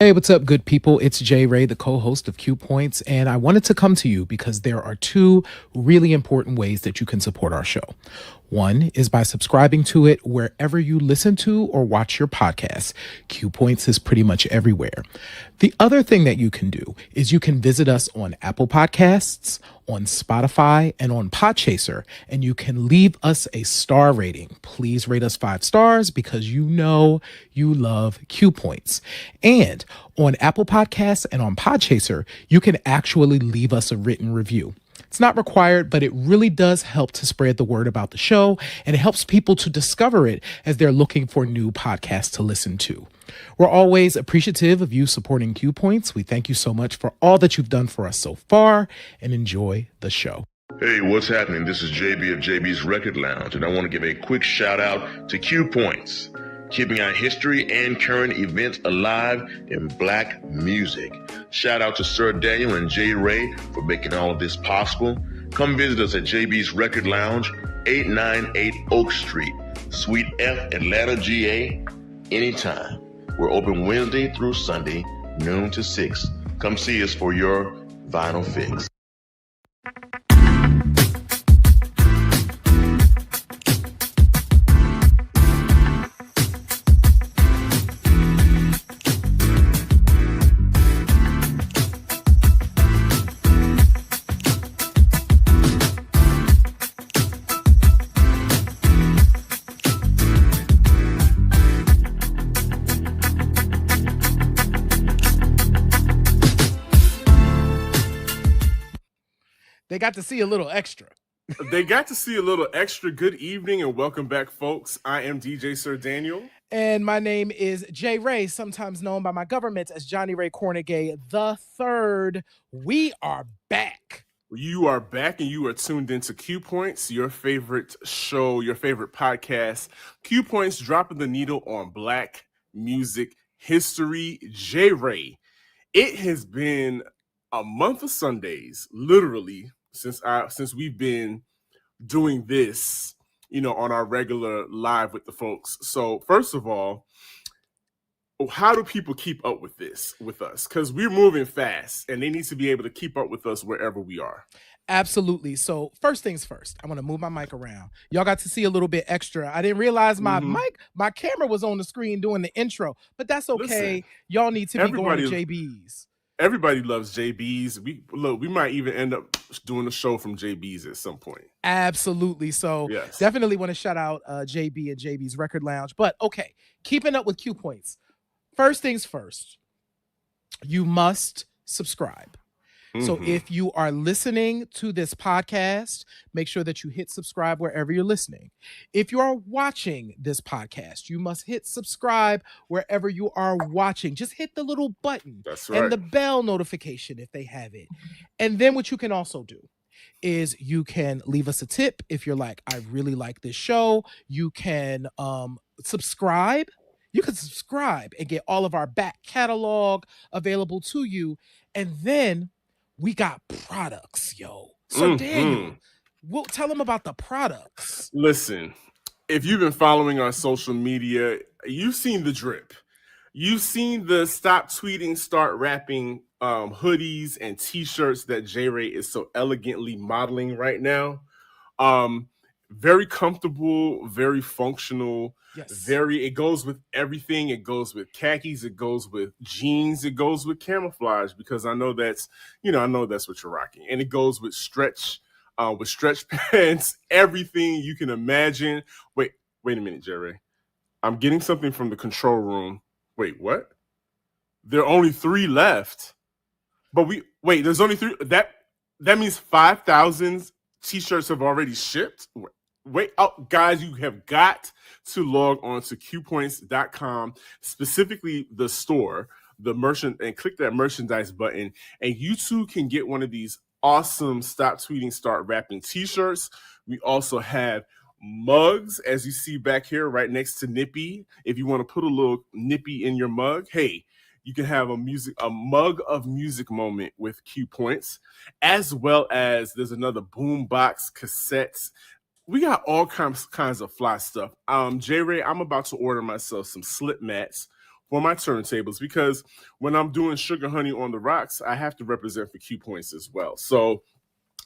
Hey, what's up, good people? It's Jay Ray, the co host of Q Points, and I wanted to come to you because there are two really important ways that you can support our show. One is by subscribing to it wherever you listen to or watch your podcasts. Q Points is pretty much everywhere. The other thing that you can do is you can visit us on Apple Podcasts, on Spotify, and on Podchaser, and you can leave us a star rating. Please rate us 5 stars because you know you love Q Points. And on Apple Podcasts and on Podchaser, you can actually leave us a written review. It's not required, but it really does help to spread the word about the show, and it helps people to discover it as they're looking for new podcasts to listen to. We're always appreciative of you supporting Q Points. We thank you so much for all that you've done for us so far, and enjoy the show. Hey, what's happening? This is JB of JB's Record Lounge, and I want to give a quick shout out to Q Points, keeping our history and current events alive in Black music. Shout out to Sir Daniel and Jay Ray for making all of this possible. Come visit us at JB's Record Lounge, 898 Oak Street, Suite F, Atlanta, GA, anytime. We're open Wednesday through Sunday, noon to 6. Come see us for your vinyl fix. They got to see a little extra. They got to see a little extra. Good evening and welcome back, folks. I am DJ Sir Daniel. And my name is Jay Ray, sometimes known by my government as Johnny Ray Cornegay the Third. We are back. You are back and you are tuned into Q Points, your favorite show, your favorite podcast. Q Points dropping the needle on Black music history. Jay Ray, it has been a month of Sundays, literally, since we've been doing this, on our regular live with the folks. So first of all, how do people keep up with this with us? Because we're moving fast and they need to be able to keep up with us wherever we are. Absolutely. So first things first, I want to move my mic around. Y'all got to see a little bit extra. I didn't realize my camera was on the screen doing the intro, but that's okay. Listen, y'all need to be going to JB's. Everybody loves JB's. We might even end up doing a show from JB's at some point. Absolutely. So yes, definitely want to shout out JB and JB's Record Lounge. But okay, keeping up with Q Points. First things first, you must subscribe. So if you are listening to this podcast, make sure that you hit subscribe wherever you're listening. If you are watching this podcast, you must hit subscribe wherever you are watching. Just hit the little button. That's right. And the bell notification if they have it. And then what you can also do is you can leave us a tip if you're like, I really like this show. You can subscribe. You can subscribe and get all of our back catalog available to you. And then we got products, yo. So Daniel, tell them about the products. Listen, if you've been following our social media, you've seen the drip. You've seen the stop tweeting, start rapping hoodies and t-shirts that J Ray is so elegantly modeling right now. Very comfortable, very functional. Yes. It goes with everything. It goes with khakis. It goes with jeans. It goes with camouflage because I know that's what you're rocking. And it goes with stretch pants, everything you can imagine. Wait a minute, Jerry. I'm getting something from the control room. Wait, what? There are only 3 left. But there's only 3. That means 5,000 t-shirts have already shipped. Wait, guys, you have got to log on to qpoints.com, specifically the store, the merchant, and click that merchandise button. And you too can get one of these awesome Stop Tweeting, Start Rapping t-shirts. We also have mugs, as you see back here right next to Nippy. If you want to put a little Nippy in your mug, hey, you can have a mug of music moment with Q Points, as well as there's another boombox cassettes. We got all kinds of fly stuff. J Ray, I'm about to order myself some slip mats for my turntables, because when I'm doing Sugar Honey on the Rocks, I have to represent for Q Points as well. So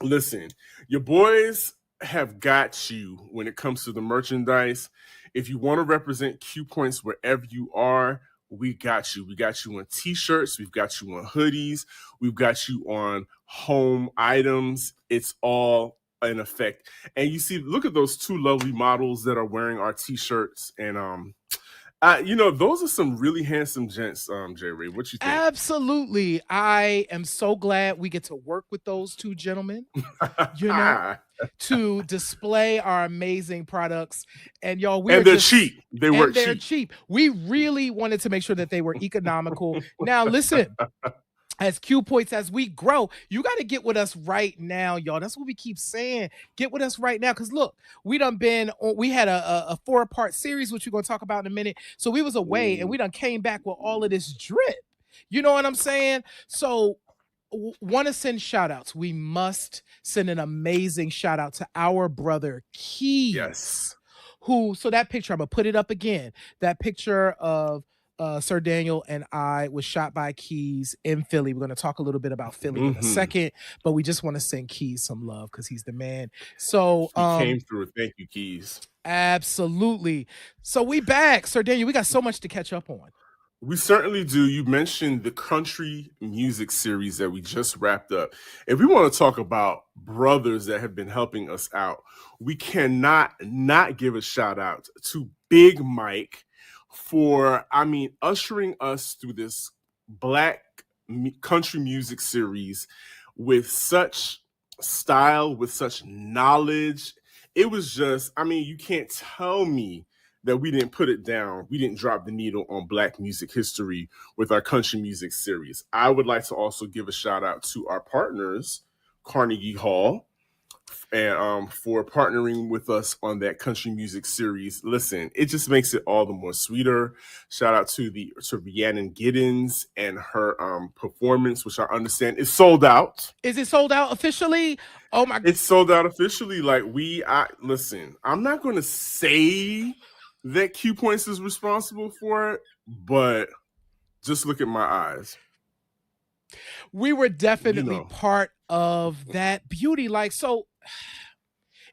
listen, your boys have got you when it comes to the merchandise. If you want to represent Q Points wherever you are, we got you. We got you on t-shirts. We've got you on hoodies. We've got you on home items. It's all in effect. And you see, look at those two lovely models that are wearing our t-shirts. And those are some really handsome gents, J. Ray. What you think? Absolutely. I am so glad we get to work with those two gentlemen, to display our amazing products. And y'all, they're cheap. They're cheap. We really wanted to make sure that they were economical. Now, listen. As Q Points, as we grow, you got to get with us right now, y'all. That's what we keep saying. Get with us right now. Because look, we had a 4-part series, which we're going to talk about in a minute. So we was away and we done came back with all of this drip. You know what I'm saying? So want to send shout outs. We must send an amazing shout out to our brother Keys. Yes. So that picture, I'm going to put it up again. That picture of Sir Daniel and I was shot by Keys in Philly. We're going to talk a little bit about Philly in a second, but we just want to send Keys some love because he's the man. So he came through. Thank you, Keys. Absolutely. So we back, Sir Daniel. We got so much to catch up on. We certainly do. You mentioned the country music series that we just wrapped up. If we want to talk about brothers that have been helping us out, we cannot not give a shout out to Big Mike for, ushering us through this Black country music series with such style, with such knowledge. It was just, you can't tell me that we didn't put it down. We didn't drop the needle on Black music history with our country music series. I would like to also give a shout out to our partners, Carnegie Hall, and for partnering with us on that country music series. Listen, it just makes it all the more sweeter. Shout out to Rhiannon Giddens and her performance, which I understand is sold out. Is it sold out officially? Oh my! It's sold out officially. Listen, I'm not going to say that Q Points is responsible for it, but just look at my eyes. We were definitely part of that beauty. So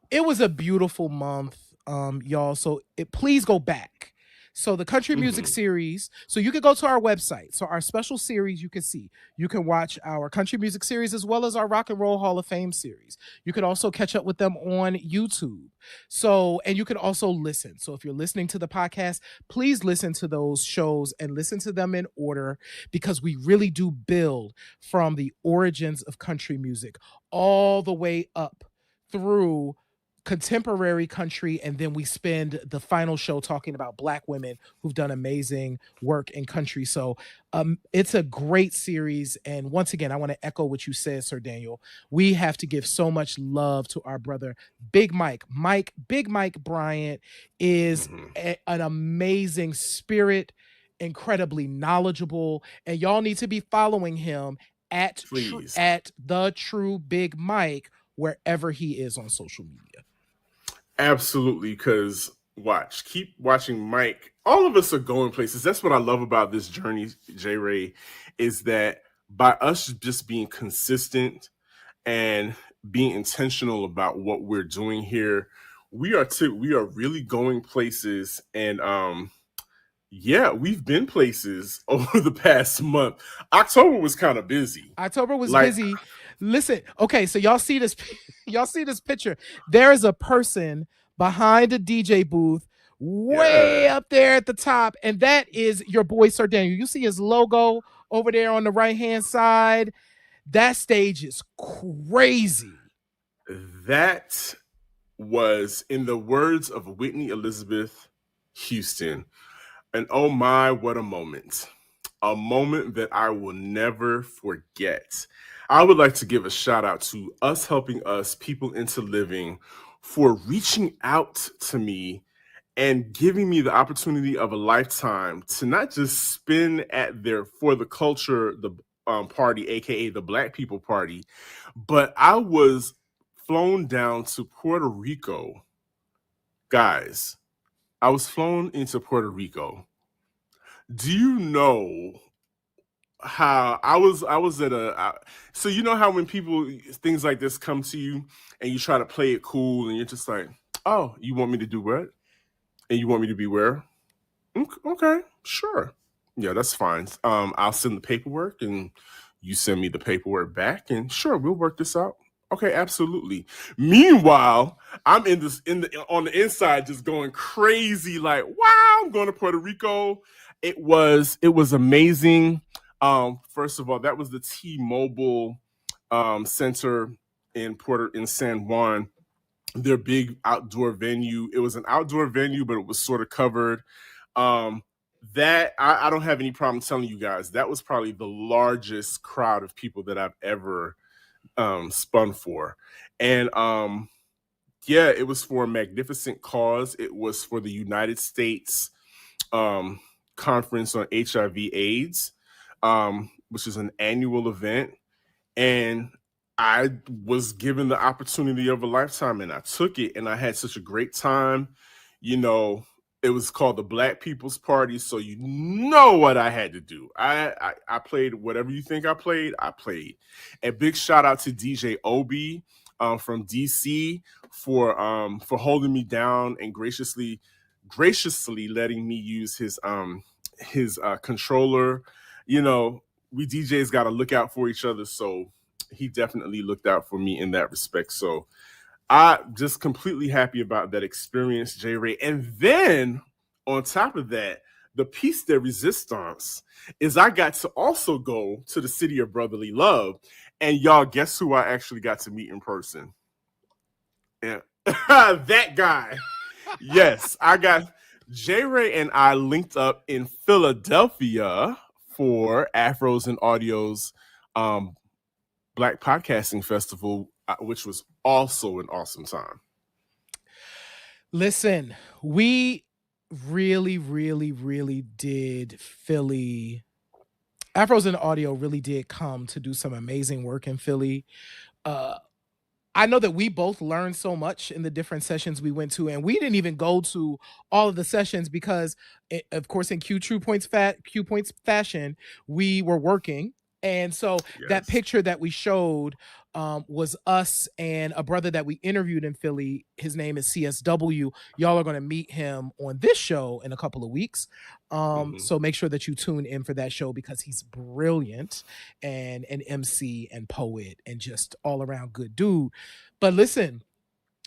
it was a beautiful month, y'all. So please go back. So the country music series, so you can go to our website. So our special series, you can see. You can watch our country music series as well as our Rock and Roll Hall of Fame series. You can also catch up with them on YouTube. So, and you can also listen. So if you're listening to the podcast, please listen to those shows and listen to them in order, because we really do build from the origins of country music all the way up through contemporary country, and then we spend the final show talking about Black women who've done amazing work in country. So it's a great series, and once again, I want to echo what you said, Sir Daniel. We have to give so much love to our brother Big Mike. Big Mike Bryant is an amazing spirit, incredibly knowledgeable, and y'all need to be following him at the True Big Mike wherever he is on social media. Absolutely, because keep watching Mike. All of us are going places. That's what I love about this journey, J. Ray, is that by us just being consistent and being intentional about what we're doing here, we are really going places. And we've been places over the past month. October was kind of busy. Busy. Listen, okay, so y'all see this picture. There is a person behind a DJ booth way up there at the top, and that is your boy Sir Daniel. You see his logo over there on the right-hand side. That stage is crazy. That was, in the words of Whitney Elizabeth Houston, and oh my, what a moment. A moment that I will never forget. I would like to give a shout out to Us Helping Us, People Into Living, for reaching out to me and giving me the opportunity of a lifetime to not just spin at their For the Culture, the party, aka the Black People Party, but I was flown down to Puerto Rico. Guys, I was flown into Puerto Rico Do you know how I was at so you know how when things like this come to you and you try to play it cool and you're just like, oh, you want me to do what? And you want me to be where? Okay, sure. Yeah, that's fine. I'll send the paperwork and you send me the paperwork back and sure, we'll work this out. Okay, absolutely. Meanwhile, I'm on the inside just going crazy, like, wow, I'm going to Puerto Rico. It was amazing. First of all, that was the T-Mobile Center in San Juan, their big outdoor venue. It was an outdoor venue, but it was sort of covered. That I don't have any problem telling you guys, that was probably the largest crowd of people that I've ever spun for. And yeah, it was for a magnificent cause. It was for the United States Conference on HIV/AIDS, which is an annual event. And I was given the opportunity of a lifetime and I took it and I had such a great time. You know, it was called the Black People's Party. So you know what I had to do. I played whatever you think I played. A big shout out to DJ Obi from DC for holding me down and graciously letting me use his controller. You know, we DJs got to look out for each other. So he definitely looked out for me in that respect. So I'm just completely happy about that experience, J. Ray. And then on top of that, the piece de resistance is I got to also go to the city of brotherly love. And y'all, guess who I actually got to meet in person? Yeah. That guy. Yes, I got J. Ray and I linked up in Philadelphia for Afros and Audio's Black Podcasting Festival, which was also an awesome time. Listen, we really, really, really did Philly. Afros and Audio really did come to do some amazing work in Philly. I know that we both learned so much in the different sessions we went to, and we didn't even go to all of the sessions because, of course, in Q Points fashion, we were working. And so that picture that we showed was us and a brother that we interviewed in Philly. His name is CSW. Y'all are going to meet him on this show in a couple of weeks. So make sure that you tune in for that show because he's brilliant and an MC and poet and just all around good dude. But listen,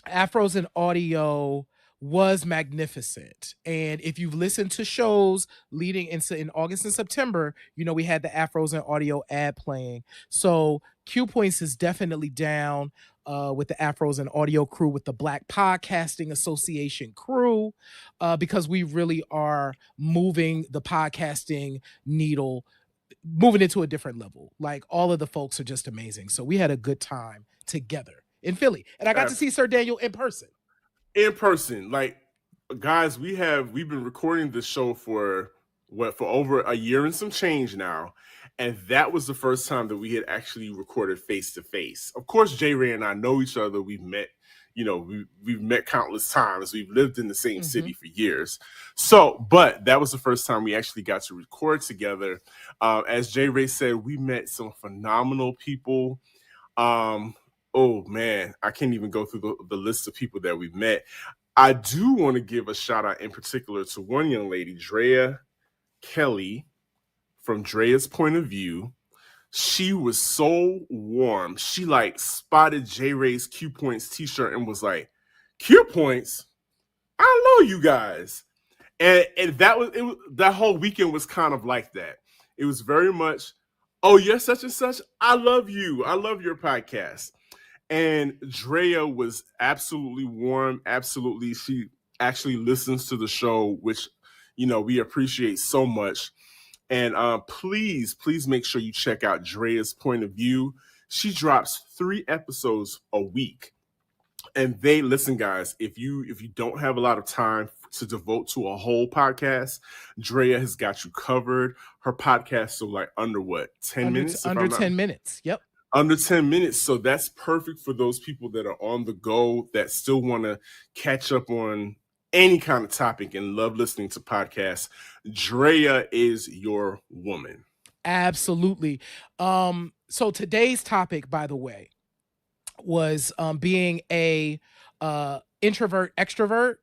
Afros and Audio was magnificent. And if you've listened to shows leading into in August and September, you know, we had the Afros and Audio ad playing. So Q Points is definitely down with the Afros and Audio crew, with the Black Podcasting Association crew, because we really are moving the podcasting needle, moving it to a different level. Like, all of the folks are just amazing. So we had a good time together in Philly. And I got to see Sir Daniel in person. Like, guys, we've been recording this show for over a year and some change now, and that was the first time that we had actually recorded face to face. Of course, J. Ray and I know each other. We've met, you know, we've met countless times. We've lived in the same city for years. So, but that was the first time we actually got to record together. As J. Ray said, we met some phenomenal people. Oh man, I can't even go through the list of people that we've met. I do want to give a shout out in particular to one young lady, Drea Kelly, from Drea's Point of View. She was so warm. She like spotted J. Ray's Q Points t-shirt and was like, Q Points? I know you guys. And that whole weekend was kind of like that. It was very much, oh, you're such and such. I love you. I love your podcast. And Drea was absolutely warm. Absolutely. She actually listens to the show, which, you know, we appreciate so much. And please make sure you check out Drea's Point of View. She drops 3 episodes a week. And listen, guys, if you don't have a lot of time to devote to a whole podcast, Drea has got you covered. Her podcasts are like under 10 minutes? Under 10 minutes. Yep. Under 10 minutes. So that's perfect for those people that are on the go, that still want to catch up on any kind of topic and love listening to podcasts, Drea is your woman. Absolutely. So today's topic, by the way, was being a introvert extrovert.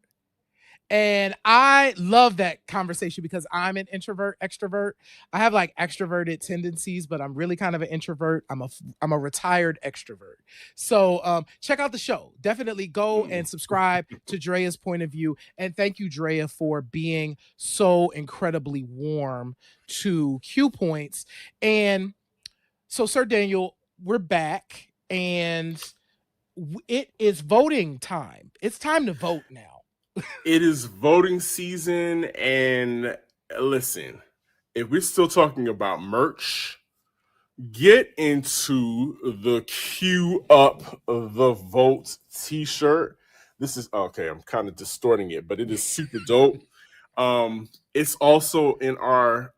And I love that conversation because I'm an introvert extrovert. I have like extroverted tendencies, but I'm really kind of an introvert. I'm a retired extrovert. So check out the show. Definitely go and subscribe to Drea's point of view. And thank you, Drea, for being so incredibly warm to Q Points. And so, Sir Daniel, we're back, and it is voting time. It's time to vote now. It is voting season, and listen, if we're still talking about merch, get into the Queue Up the Vote t-shirt. This is okay, I'm kind of distorting it, but it is super dope. It's also in our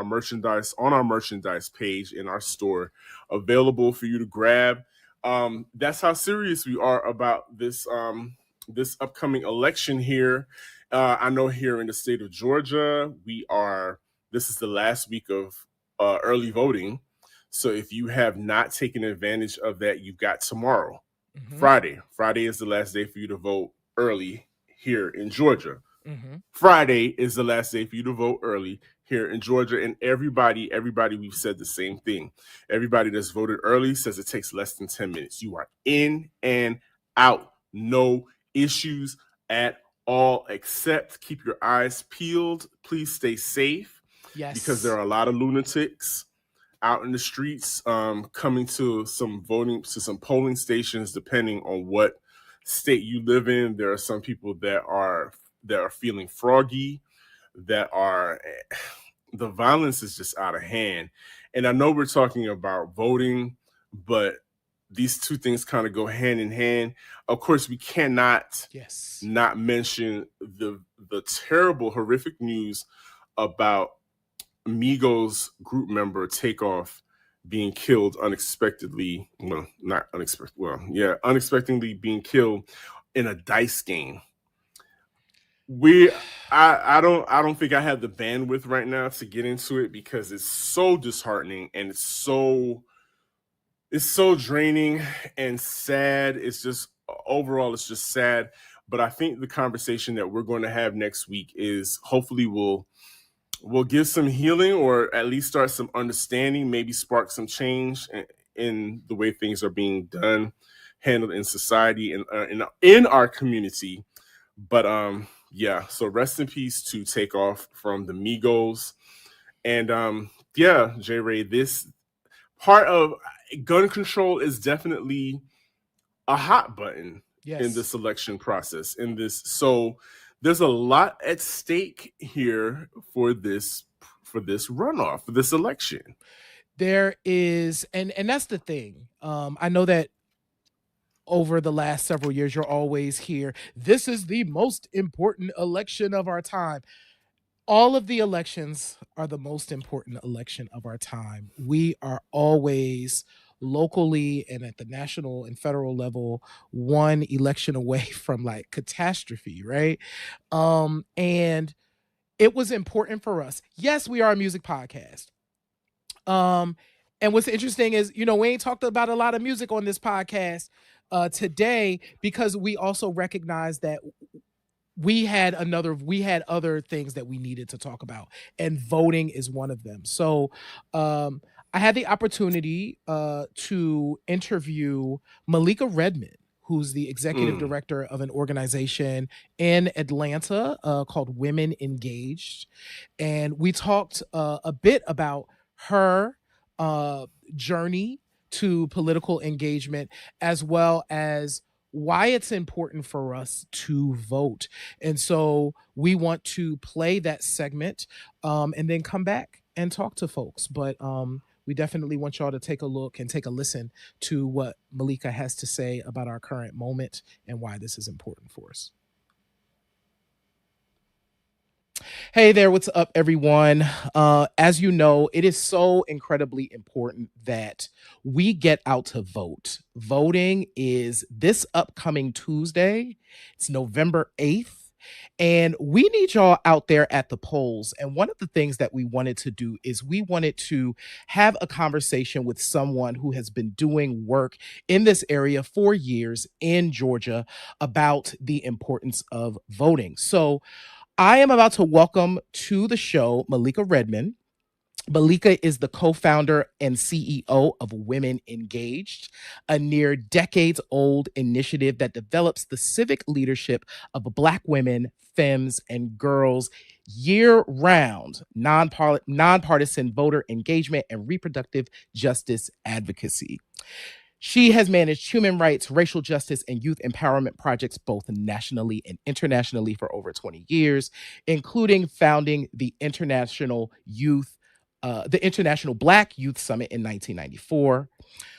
merchandise, on our merchandise page in our store, available for you to grab. That's how serious we are about this this upcoming election here. I know here in the state of Georgia, this is the last week of early voting. So if you have not taken advantage of that, you've got tomorrow, Friday. Friday is the last day for you to vote early here in Georgia. Friday is the last day for you to vote early here in Georgia. And everybody, we've said the same thing. Everybody that's voted early says it takes less than 10 minutes. You are in and out. No issues at all, except keep your eyes peeled. Please stay safe. Yes. Because there are a lot of lunatics out in the streets coming to some polling stations, depending on what state you live in. There are some people that are feeling froggy, the violence is just out of hand. And I know we're talking about voting, but these two things kind of go hand in hand. Of course, we cannot not mention the terrible, horrific news about Migos group member Takeoff being killed unexpectedly. Well, not unexpected. Well, yeah, unexpectedly being killed in a dice game. I don't think I have the bandwidth right now to get into it because it's so disheartening and it's so draining and sad. It's just overall, it's just sad. But I think the conversation that we're going to have next week is hopefully will give some healing, or at least start some understanding, maybe spark some change in the way things are being done, handled in society and in our community. But yeah, so rest in peace to Takeoff from the Migos. And yeah, J. Ray, this part of gun control is definitely a hot button in the selection process. So there's a lot at stake here for this runoff, for this election. There is, and that's the thing. I know that over the last several years, you're always here. This is the most important election of our time. All of the elections are the most important election of our time. We are always locally and at the national and federal level one election away from like catastrophe, right? And it was important for us. Yes, we are a music podcast. And what's interesting is, we ain't talked about a lot of music on this podcast today because we also recognize that we had other things that we needed to talk about, and voting is one of them. So I had the opportunity to interview Malika Redmond, who's the executive director of an organization in Atlanta called Women Engaged. And we talked a bit about her journey to political engagement, as well as why it's important for us to vote. And so we want to play that segment and then come back and talk to folks. But we definitely want y'all to take a look and take a listen to what Malika has to say about our current moment and why this is important for us. Hey there, what's up, everyone? As you know, it is so incredibly important that we get out to vote. Voting is this upcoming Tuesday. It's November 8th. And we need y'all out there at the polls. And one of the things that we wanted to do is we wanted to have a conversation with someone who has been doing work in this area for years in Georgia about the importance of voting. So I am about to welcome to the show Malika Redmond. Malika is the co-founder and CEO of Women Engaged, a near decades old initiative that develops the civic leadership of Black women, femmes, and girls year-round, nonpartisan voter engagement and reproductive justice advocacy. She has managed human rights, racial justice, and youth empowerment projects both nationally and internationally for over 20 years, including founding the International Black Youth Summit in 1994.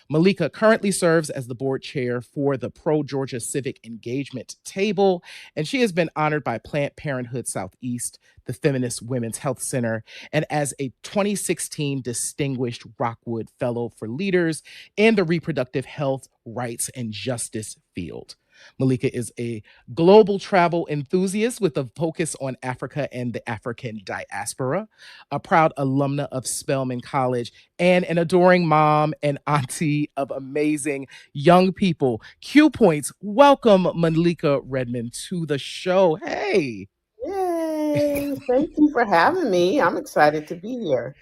Malika currently serves as the board chair for the ProGeorgia Civic Engagement Table, and she has been honored by Planned Parenthood Southeast, the Feminist Women's Health Center, and as a 2016 Distinguished Rockwood Fellow for Leaders in the Reproductive Health, Rights, and Justice field. Malika is a global travel enthusiast with a focus on Africa and the African diaspora, a proud alumna of Spelman College, and an adoring mom and auntie of amazing young people. Q Points, welcome Malika Redmond to the show. Hey. Yay! Thank you for having me. I'm excited to be here.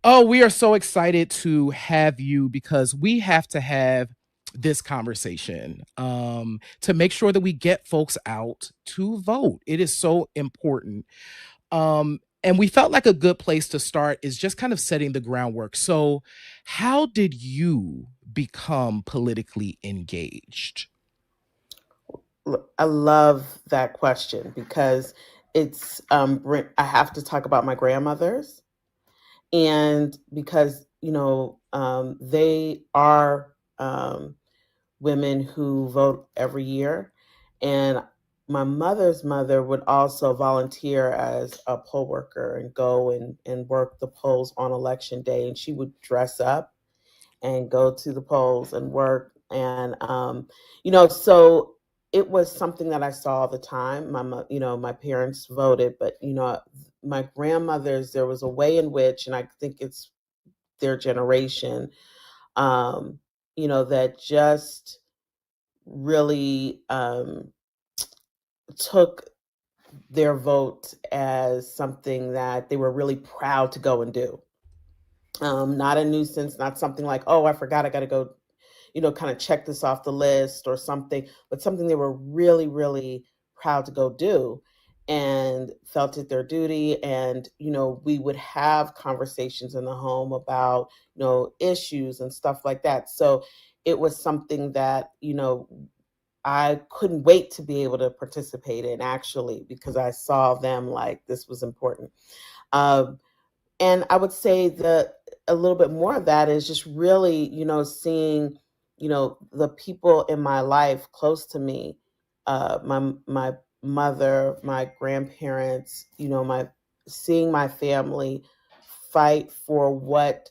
Oh, we are so excited to have you because we have to have this conversation to make sure that we get folks out to vote. It is so important. And we felt like a good place to start is just kind of setting the groundwork. So, how did you become politically engaged? Look, I love that question because it's I have to talk about my grandmothers, and because they are women who vote every year, and my mother's mother would also volunteer as a poll worker and go and work the polls on election day, and she would dress up and go to the polls and work. And so it was something that I saw all the time. My parents voted, but my grandmothers, there was a way in which, and I think it's their generation, that just really took their vote as something that they were really proud to go and do. Not a nuisance, not something like, oh, I forgot, I got to go, kind of check this off the list or something, but something they were really, really proud to go do and felt it their duty. And, we would have conversations in the home about, issues and stuff like that. So it was something that, I couldn't wait to be able to participate in, actually, because I saw them like this was important. And I would say that a little bit more of that is just really, seeing, the people in my life close to me, my mother, my grandparents, seeing my family fight for what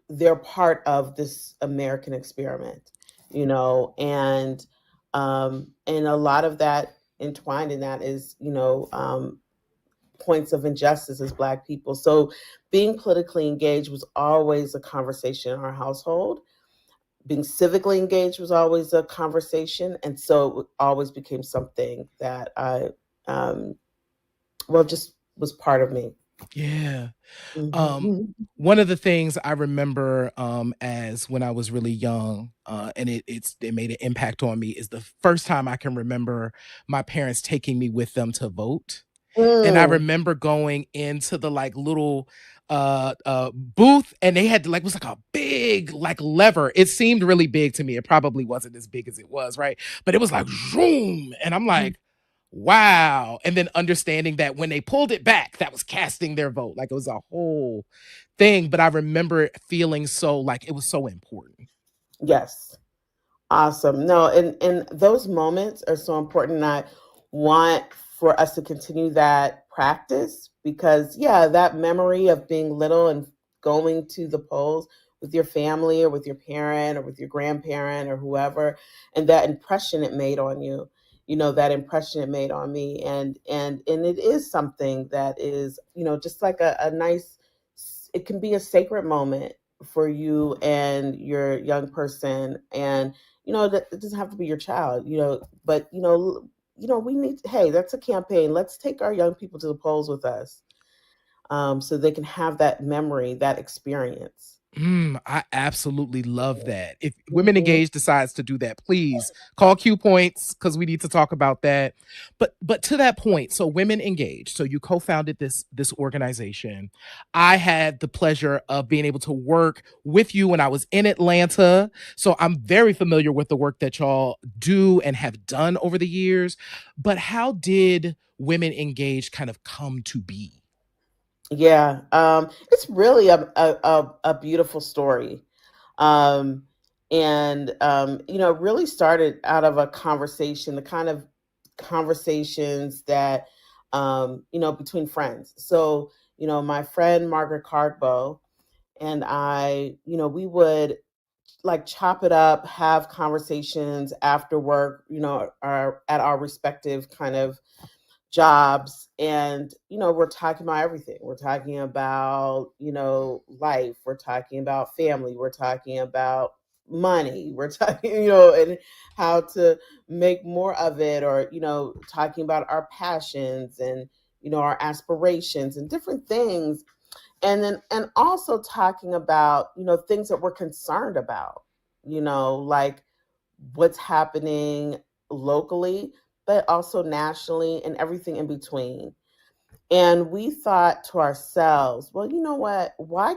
they're part of this American experiment, and a lot of that entwined in that is, points of injustice as Black people. So being politically engaged was always a conversation in our household. Being civically engaged was always a conversation. And so it always became something that just was part of me. Yeah. Mhm. One of the things I remember as when I was really young, and it made an impact on me, is the first time I can remember my parents taking me with them to vote. And I remember going into the like little booth, and they had it was like a big like lever. It seemed really big to me. It probably wasn't as big as it was, right? But it was like zoom, and I'm like, wow. And then understanding that when they pulled it back, that was casting their vote. Like it was a whole thing. But I remember feeling so like it was so important. Yes. Awesome. No, and those moments are so important. And I want for us to continue that practice because, yeah, that memory of being little and going to the polls with your family or with your parent or with your grandparent or whoever, and that impression it made on you, that impression it made on me. And it is something that is, just like a nice, it can be a sacred moment for you and your young person. And, that it doesn't have to be your child, but, we need, hey, that's a campaign. Let's take our young people to the polls with us, so they can have that memory, that experience. I absolutely love that. If Women Mhm. Engaged decides to do that, please call Q Points because we need to talk about that. But to that point, so Women Engaged, so you co-founded this organization. I had the pleasure of being able to work with you when I was in Atlanta. So I'm very familiar with the work that y'all do and have done over the years. But how did Women Engaged kind of come to be? Yeah, it's really a beautiful story. Um, and really started out of a conversation, the kind of conversations that, between friends. So, my friend Margaret Cardbow and I, we would like chop it up, have conversations after work, at our respective kind of jobs. And we're talking about everything. We're talking about life, we're talking about family, we're talking about money, we're talking and how to make more of it, or talking about our passions and our aspirations and different things. And then and also talking about things that we're concerned about, like what's happening locally, but also nationally and everything in between. And we thought to ourselves, well, you know what? Why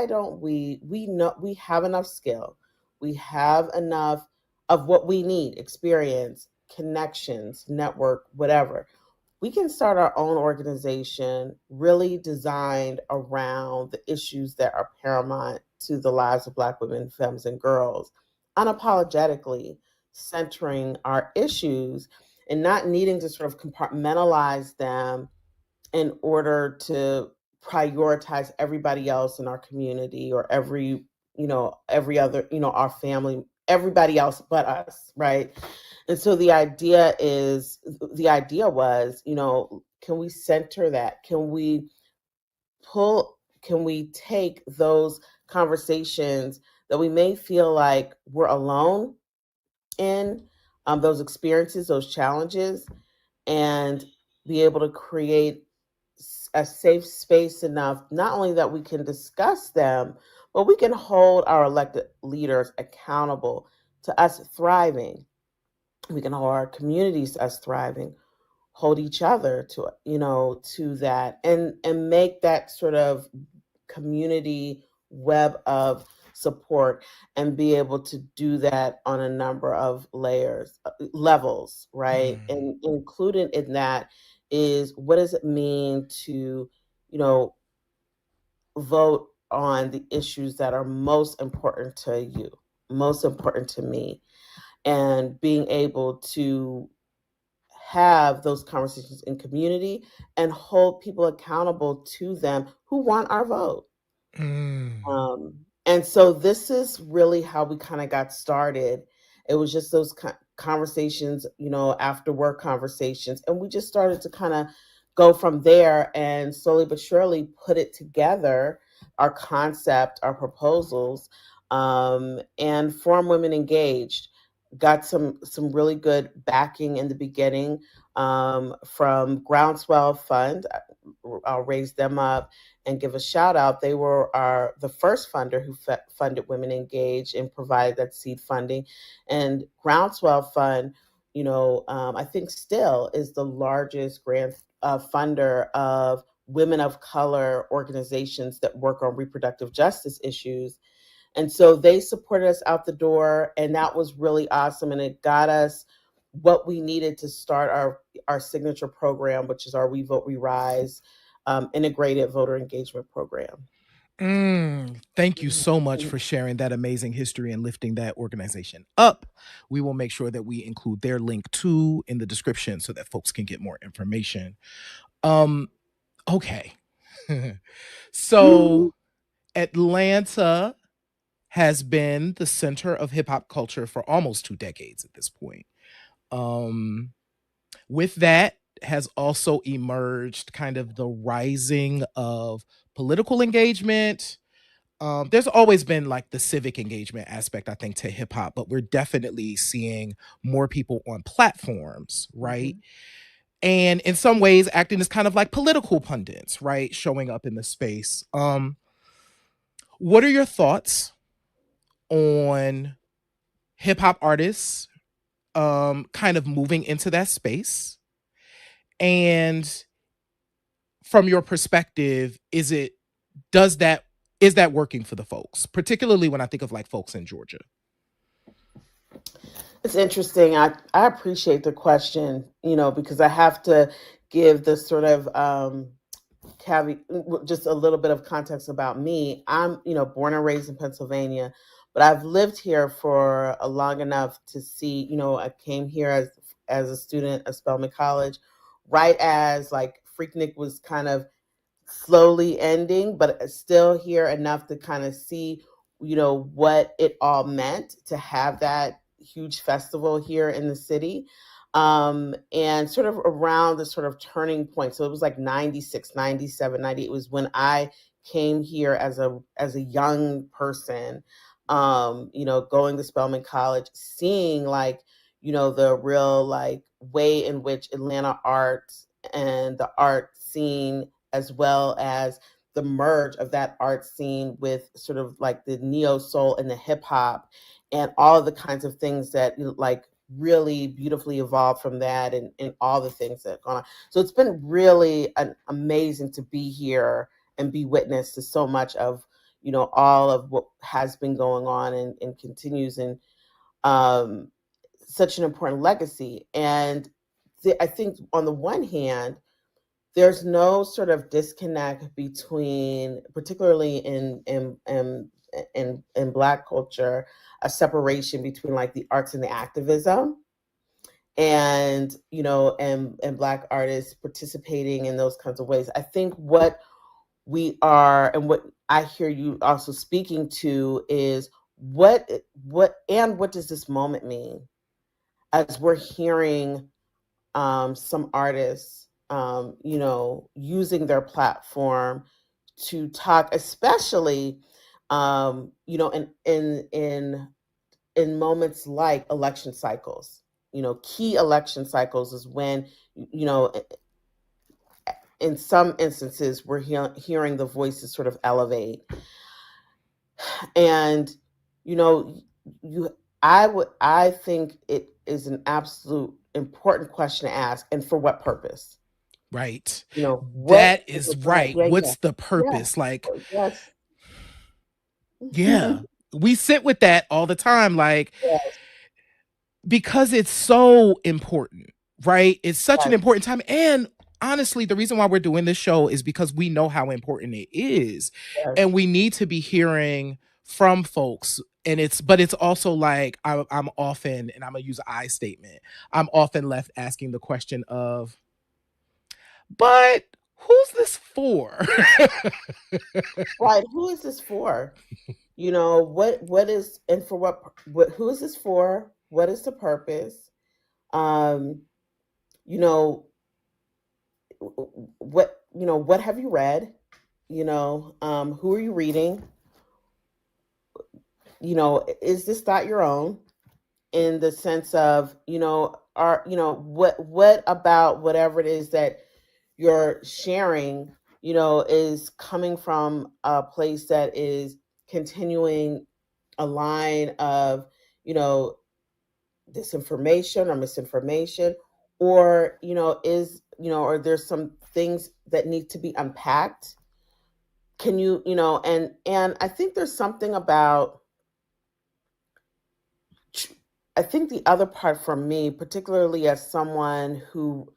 don't we know we have enough skill, we have enough of what we need, experience, connections, network, whatever. We can start our own organization really designed around the issues that are paramount to the lives of Black women, femmes, and girls, unapologetically centering our issues and not needing to sort of compartmentalize them in order to prioritize everybody else in our community, or every other, our family, everybody else but us, right? And so the idea was, can we center that? Can we take those conversations that we may feel like we're alone in, those experiences, those challenges, and be able to create a safe space enough, not only that we can discuss them, but we can hold our elected leaders accountable to us thriving. We can hold our communities to us thriving, hold each other to to that, and make that sort of community web of support, and be able to do that on a number of levels, right? Mm. And included in that is, what does it mean to you know vote on the issues that are most important to you, most important to me, and being able to have those conversations in community and hold people accountable to them who want our vote. Mm. And so this is really how we kind of got started. It was just those conversations, after work conversations. And we just started to kind of go from there, and slowly but surely put it together, our concept, our proposals, and form Women Engaged. Got some really good backing in the beginning, from Groundswell Fund. I'll raise them up and give a shout out. They were the first funder who funded Women Engaged and provided that seed funding. And Groundswell Fund, I think still is the largest grant funder of women of color organizations that work on reproductive justice issues. And so they supported us out the door, and that was really awesome. And it got us what we needed to start our signature program, which is our We Vote, We Rise integrated voter engagement program. Thank you so much for sharing that amazing history and lifting that organization up. We will make sure that we include their link too in the description so that folks can get more information. Um, okay. So Atlanta has been the center of hip hop culture for almost 2 decades at this point. With that has also emerged kind of the rising of political engagement. There's always been like the civic engagement aspect, I think, to hip hop, but we're definitely seeing more people on platforms, right? And in some ways acting as kind of like political pundits, right? Showing up in the space. What are your thoughts on hip hop artists kind of moving into that space? And from your perspective, is that working for the folks, particularly when I think of like folks in Georgia? It's interesting. I appreciate the question, because I have to give the sort of caveat, just a little bit of context about me. I'm, born and raised in Pennsylvania, but I've lived here for long enough to see, I came here as a student at Spelman College, right as like Freaknik was kind of slowly ending, but still here enough to kind of see, what it all meant to have that huge festival here in the city. And sort of around the sort of turning point. So it was like 96, 97, 90. It was when I came here as a young person, going to Spelman College, seeing like, the real like way in which Atlanta art and the art scene, as well as the merge of that art scene with sort of like the neo soul and the hip hop and all of the kinds of things that like really beautifully evolved from that, and all the things that have gone on. So it's been really amazing to be here and be witness to so much of, all of what has been going on and continues, and such an important legacy. And I think on the one hand, there's no sort of disconnect between, particularly in Black culture, a separation between like the arts and the activism, and and Black artists participating in those kinds of ways. I think what we are, and what I hear you also speaking to, is what does this moment mean, as we're hearing some artists, using their platform to talk, especially, in moments like election cycles. Key election cycles is when, in some instances, we're hearing the voices sort of elevate. And, I think it is an absolute important question to ask, and for what purpose? Right. What That is right. yeah, What's the yeah, purpose? Like, yes, yeah, we sit with that all the time, like, yes, because it's so important, right? It's such an yes, important time. And honestly, the reason why we're doing this show is because we know how important it is. yes. And we need to be hearing from folks. And but it's also like, I'm often, and I'm going to use an I statement, I'm often left asking the question of, but who's this for? Right. Who is this for? What is, and for who is this for? What is the purpose? Um, you know, what have you read? Who are you reading? Is this thought your own, in the sense of, what about whatever it is that you're sharing, is coming from a place that is continuing a line of, disinformation or misinformation, or, or there's some things that need to be unpacked. Can you, and I think there's something about, I think the other part for me, particularly as someone who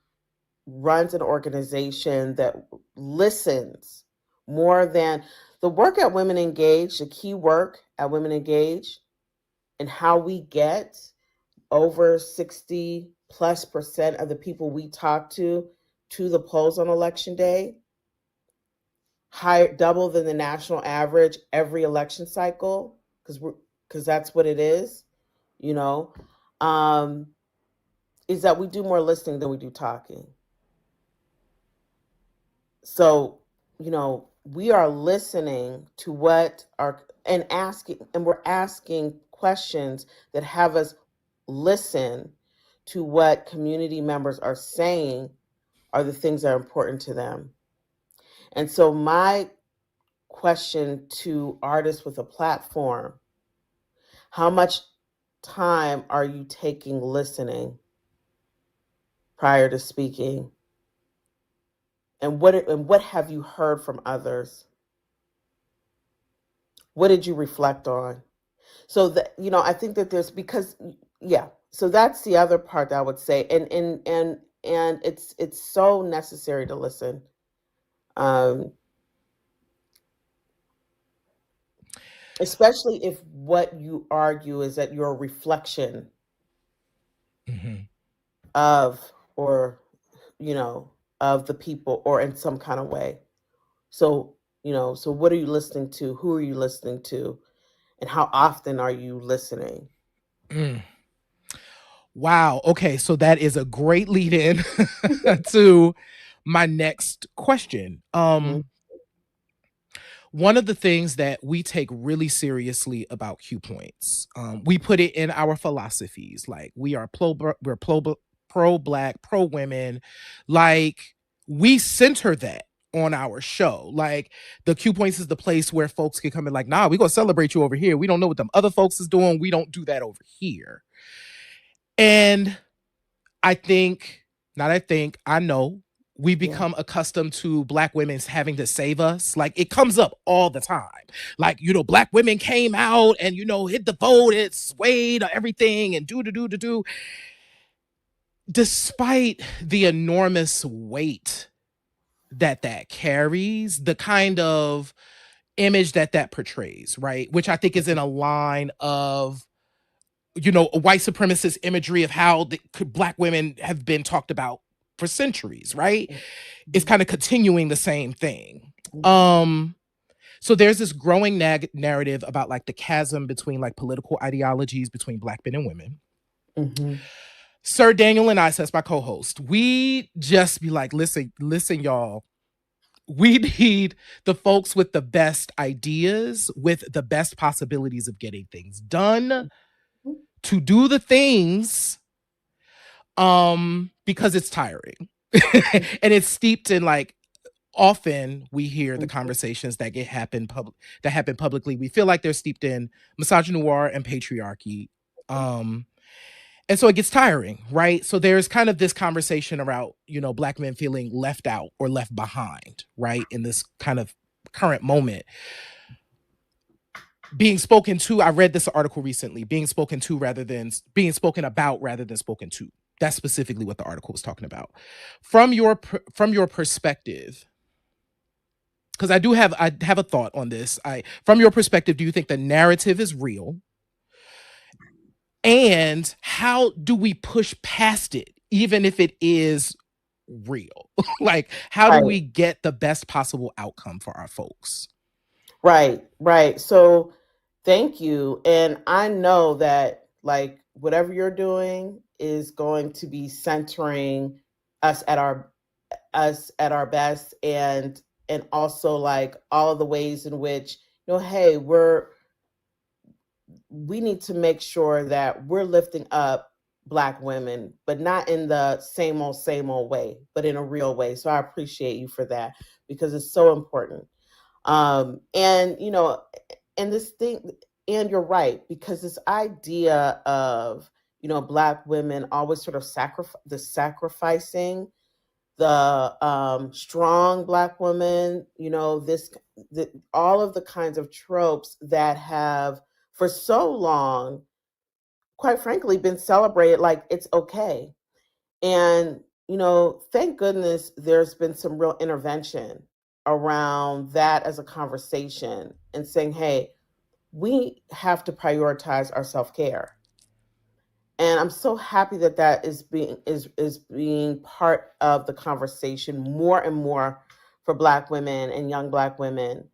runs an organization that listens more than the work at Women Engage, the key work at Women Engage, and how we get over 60+% of the people we talk to the polls on election day, higher, double than the national average every election cycle, because that's what it is, you know. Um, is that we do more listening than we do talking. So, we are listening to what are and asking, and we're asking questions that have us listen to what community members are saying are the things that are important to them. And so my question to artists with a platform, how much time are you taking listening prior to speaking? And what have you heard from others? What did you reflect on? So that, I think that so that's the other part that I would say. And it's so necessary to listen. Especially if what you argue is that you're a reflection of, or of the people, or in some kind of way. So so what are you listening to? Who are you listening to? And how often are you listening? Wow. Okay. So that is a great lead in to my next question. One of the things that we take really seriously about Q Points, we put it in our philosophies. Like, we're pro-black, pro-women. Like, we center that on our show. Like, the Q Points is the place where folks can come in like, nah, we're going to celebrate you over here. We don't know what them other folks is doing. We don't do that over here. And I know we become accustomed to Black women having to save us. Like, it comes up all the time. Like, Black women came out and, hit the vote, it swayed everything and do. Despite the enormous weight that carries, the kind of image that portrays, right? Which I think is in a line of, white supremacist imagery of how Black women have been talked about for centuries, right? It's kind of continuing the same thing. So there's this growing narrative about like the chasm between like political ideologies between Black men and women. Sir Daniel and I, so that's my co-host, we just be like, listen, y'all, we need the folks with the best ideas, with the best possibilities of getting things done, to do the things, because it's tiring. And it's steeped in, like, often we hear the conversations that happen publicly. We feel like they're steeped in misogynoir and patriarchy. And so it gets tiring, right? So there's kind of this conversation about, Black men feeling left out or left behind, right? In this kind of current moment. Being spoken to, I read this article recently, being spoken to rather than being spoken about rather than spoken to. That's specifically what the article was talking about. From your perspective, because I have a thought on this. From your perspective, do you think the narrative is real? And how do we push past it, even if it is real? Like, how do we get the best possible outcome for our folks? Right. So thank you. And I know that, like, whatever you're doing is going to be centering us at our best, and also, like, all of the ways in which, hey, we need to make sure that we're lifting up Black women, but not in the same old way, but in a real way. So I appreciate you for that, because it's so important. And this thing, and you're right, because this idea of, Black women always sort of sacrificing the strong Black woman, all of the kinds of tropes that have for so long, quite frankly, been celebrated like it's okay. And, thank goodness there's been some real intervention around that as a conversation, and saying, hey, we have to prioritize our self-care. And I'm so happy that is being part of the conversation more and more for Black women and young Black women.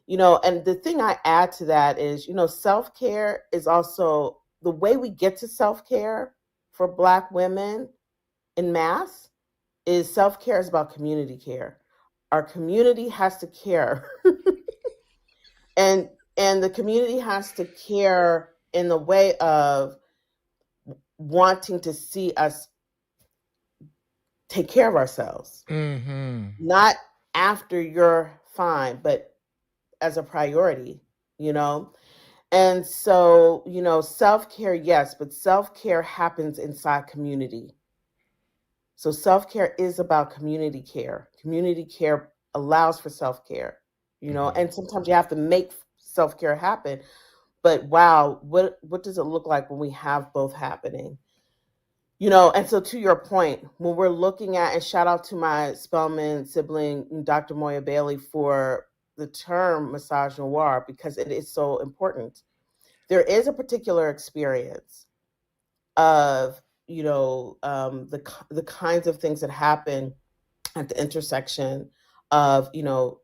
And the thing I add to that is, self-care is also the way we get to self-care for Black women in mass is self-care is about community care. Our community has to care. and the community has to care in the way of wanting to see us take care of ourselves. Not after you're fine, but as a priority, you know? And so, you know, self-care, yes, but self-care happens inside community. So self-care is about community care. Community care allows for self-care, you know, and sometimes you have to make self-care happen. But wow, what does it look like when we have both happening? You know, and so to your point, when we're looking at, and shout out to my Spelman sibling, Dr. Moya Bailey, for the term misogynoir, because it is so important. There is a particular experience of, you know, the kinds of things that happen at the intersection of, you know,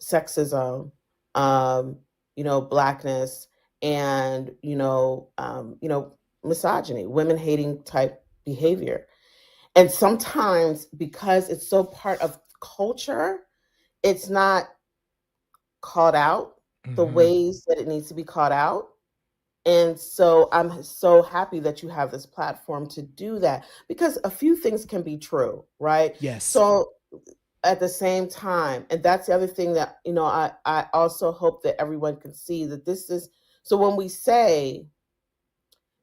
sexism, you know, Blackness, and, you know, misogyny, women hating type behavior. And sometimes because it's so part of culture, it's not called out the ways that it needs to be called out. And so I'm so happy that you have this platform to do that, because a few things can be true, right? Yes. So at the same time, and that's the other thing that, you know, I also hope that everyone can see that this is, so when we say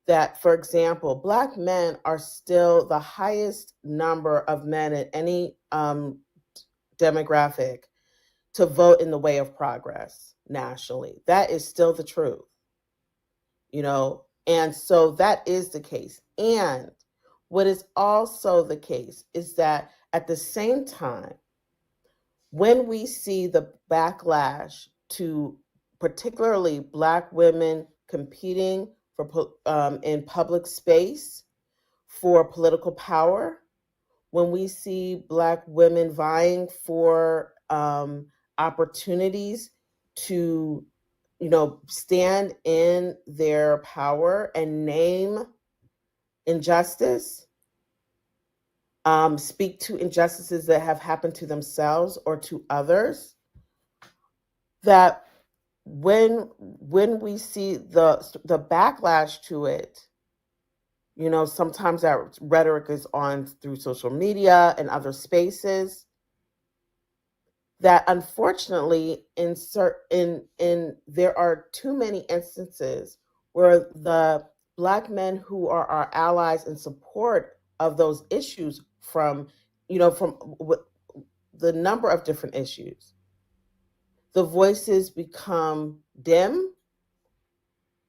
that, for example, Black men are still the highest number of men in any demographic to vote in the way of progress nationally, that is still the truth. You know, and so that is the case. And what is also the case is that at the same time, when we see the backlash to particularly Black women competing for in public space for political power, when we see Black women vying for opportunities to, you know, stand in their power and name injustice, speak to injustices that have happened to themselves or to others, that when we see the backlash to it, you know, sometimes that rhetoric is on through social media and other spaces, that unfortunately there are too many instances where the Black men who are our allies in support of those issues, from, you know, from the number of different issues, the voices become dim,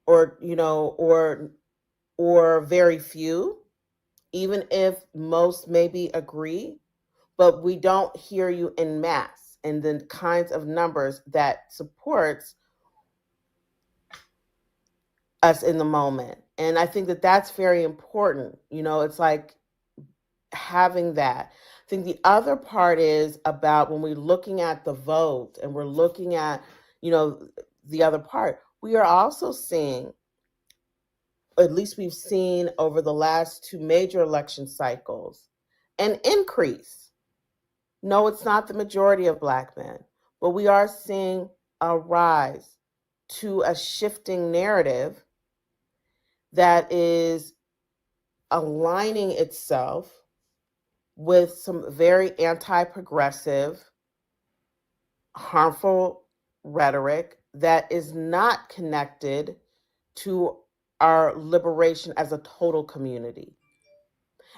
or, you know, or very few, even if most maybe agree, but we don't hear you in mass and the kinds of numbers that supports us in the moment. And I think that that's very important. You know, it's like having that. I think the other part is about when we're looking at the vote and we're looking at, you know, the other part, we are also seeing, at least we've seen over the last two major election cycles, an increase. No, it's not the majority of Black men, but we are seeing a rise to a shifting narrative that is aligning itself with some very anti-progressive, harmful rhetoric that is not connected to our liberation as a total community.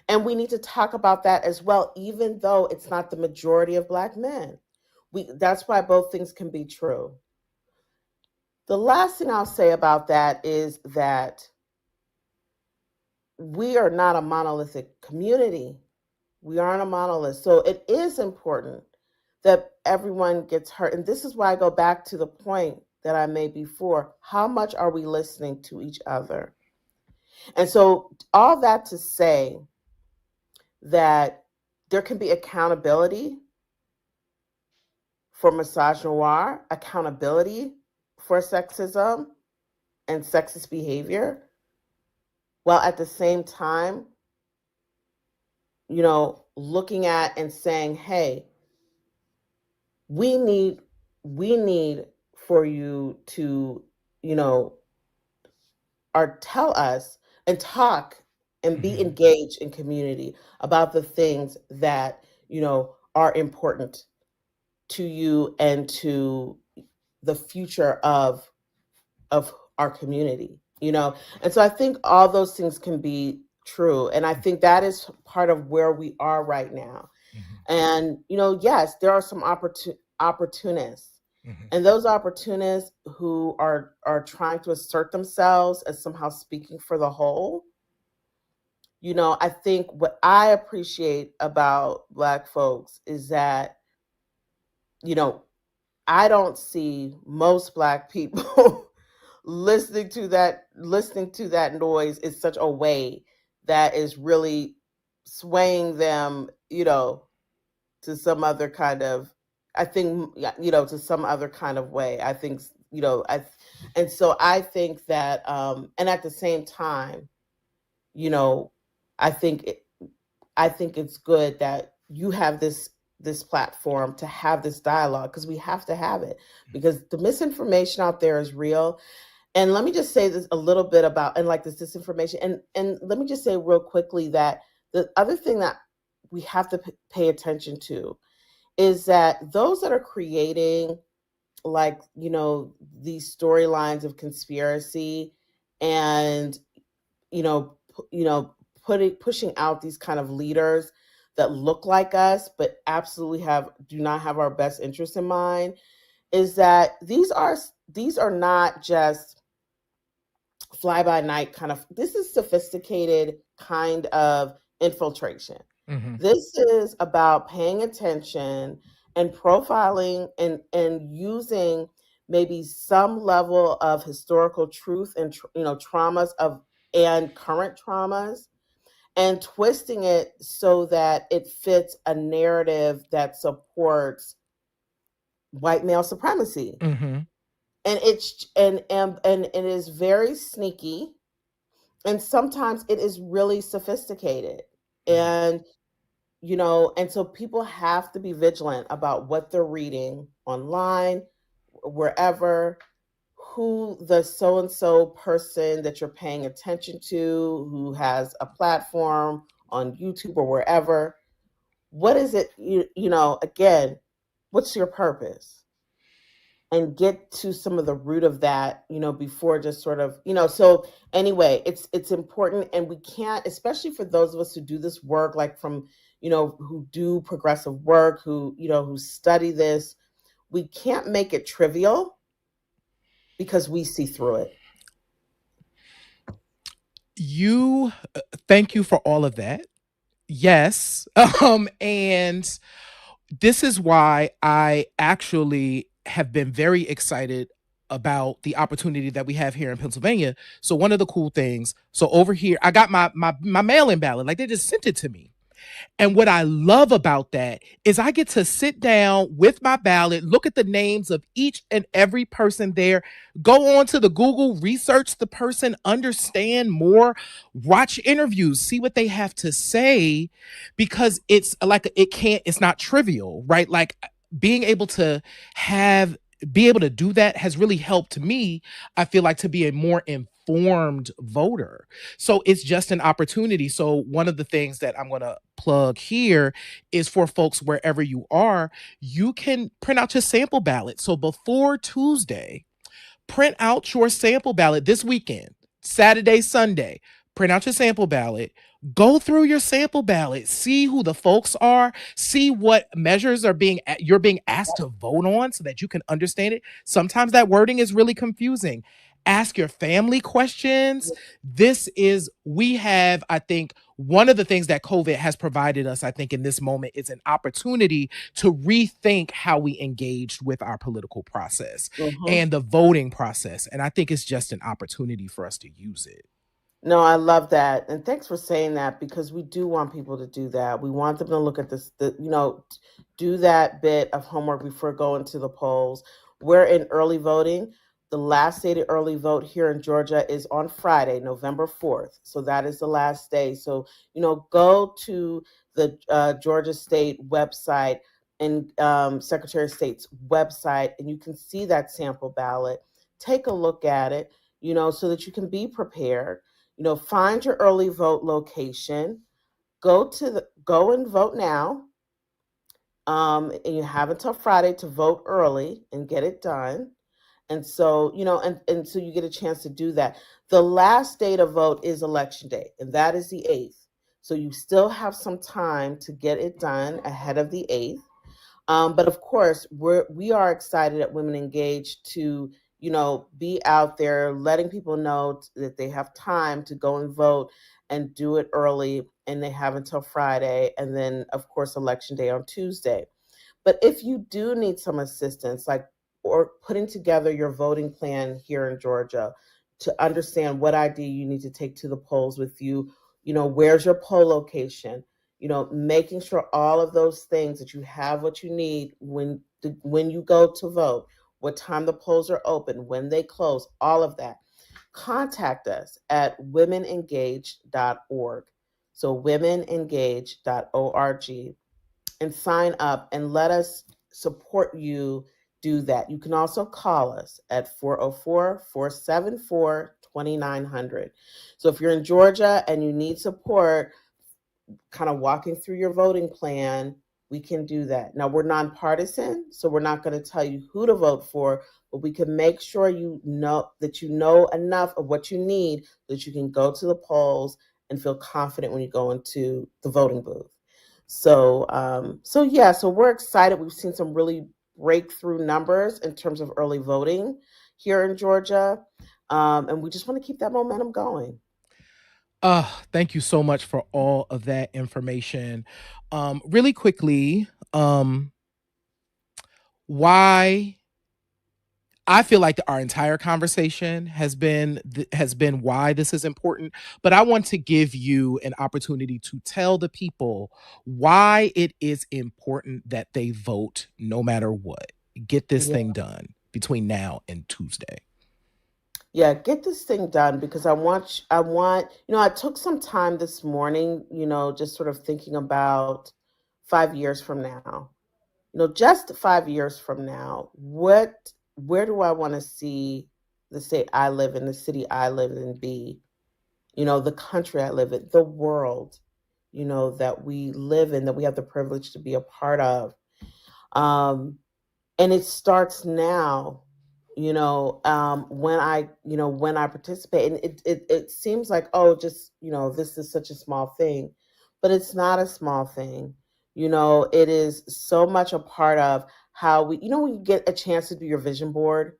And we need to talk about that as well, even though it's not the majority of Black men. That's why both things can be true. The last thing I'll say about that is that we are not a monolithic community. We aren't a monolith. So it is important that everyone gets heard. And this is why I go back to the point that I made before. How much are we listening to each other? And so all that to say that there can be accountability for misogynoir, accountability for sexism and sexist behavior, while at the same time looking at and saying, hey, we need for you to, or tell us and talk and be engaged in community about the things that, are important to you and to the future of our community, and so I think all those things can be true, and I think that is part of where we are right now. And yes, there are some opportunists, and those opportunists who are trying to assert themselves as somehow speaking for the whole. I think what I appreciate about Black folks is that, I don't see most Black people listening to that noise in such a way that is really swaying them, to some other kind of, I think, to some other kind of way. I think, and so I think that, and at the same time, I think it's good that you have this platform to have this dialogue, because we have to have it, because the misinformation out there is real. And let me just say this a little bit about, and like this disinformation, and let me just say real quickly that the other thing that we have to pay attention to is that those that are creating, like, these storylines of conspiracy, and pushing out these kind of leaders that look like us but absolutely do not have our best interests in mind, is that these are not just fly by night kind of, this is sophisticated kind of infiltration. This is about paying attention and profiling and using maybe some level of historical truth and traumas and current traumas, and twisting it so that it fits a narrative that supports white male supremacy. And it's and it is very sneaky, and sometimes it is really sophisticated. And and so people have to be vigilant about what they're reading online, wherever, who the so and so person that you're paying attention to, who has a platform on YouTube or wherever. What is it, again, what's your purpose? And get to some of the root of that, before just sort of, so anyway, it's important. And we can't, especially for those of us who do this work, like from, who do progressive work, who study this, we can't make it trivial, because we see through it. Thank you for all of that. Yes. And this is why I actually have been very excited about the opportunity that we have here in Pennsylvania. So one of the cool things, so over here, I got my mail-in ballot, like they just sent it to me. And what I love about that is I get to sit down with my ballot, look at the names of each and every person there, go on to the Google, research the person, understand more, watch interviews, see what they have to say, because it's like, it's not trivial, right? Like being able to do that has really helped me, I feel like, to be a more informed voter. So it's just an opportunity. So one of the things that I'm going to plug here is for folks wherever you are, you can print out your sample ballot. So before Tuesday, print out your sample ballot this weekend, Saturday, Sunday. Print out your sample ballot. Go through your sample ballot, see who the folks are, see what measures you're being asked to vote on so that you can understand it. Sometimes that wording is really confusing. Ask your family questions. We have, I think, one of the things that COVID has provided us, I think, in this moment is an opportunity to rethink how we engaged with our political process and the voting process. And I think it's just an opportunity for us to use it. No, I love that. And thanks for saying that, because we do want people to do that. We want them to look at this, do that bit of homework before going to the polls. We're in early voting. The last day to early vote here in Georgia is on Friday, November 4th. So that is the last day. So, go to the Georgia State website and Secretary of State's website, and you can see that sample ballot. Take a look at it, so that you can be prepared. Find your early vote location. Go and vote now. And you have until Friday to vote early and get it done. And so, and so you get a chance to do that. The last day to vote is election day, and that is the 8th. So you still have some time to get it done ahead of the 8th. But of course, we are excited at Women Engaged to, be out there letting people know that they have time to go and vote and do it early, and they have until Friday, and then of course election day on Tuesday. But if you do need some assistance, or putting together your voting plan here in Georgia to understand what ID you need to take to the polls with you, where's your poll location, making sure all of those things that you have what you need when you go to vote, what time the polls are open, when they close, all of that. Contact us at womenengage.org. So womenengage.org, and sign up and let us support you do that. You can also call us at 404-474-2900. So if you're in Georgia and you need support kind of walking through your voting plan, we can do that. Now, we're nonpartisan, so we're not going to tell you who to vote for, but we can make sure you know enough of what you need so that you can go to the polls and feel confident when you go into the voting booth. So we're excited. We've seen some really breakthrough numbers in terms of early voting here in Georgia, and we just want to keep that momentum going. Thank you so much for all of that information. Really quickly, why I feel like our entire conversation has been why this is important, but I want to give you an opportunity to tell the people why it is important that they vote no matter what. Get this thing done between now and Tuesday. Yeah, get this thing done, because I want, I took some time this morning, just sort of thinking about 5 years from now. Just 5 years from now, where do I want to see the state I live in, the city I live in be, the country I live in, the world, that we live in, that we have the privilege to be a part of. And it starts now, when I participate, and it seems like, just, this is such a small thing, but it's not a small thing. It is so much a part of how when you get a chance to do your vision board,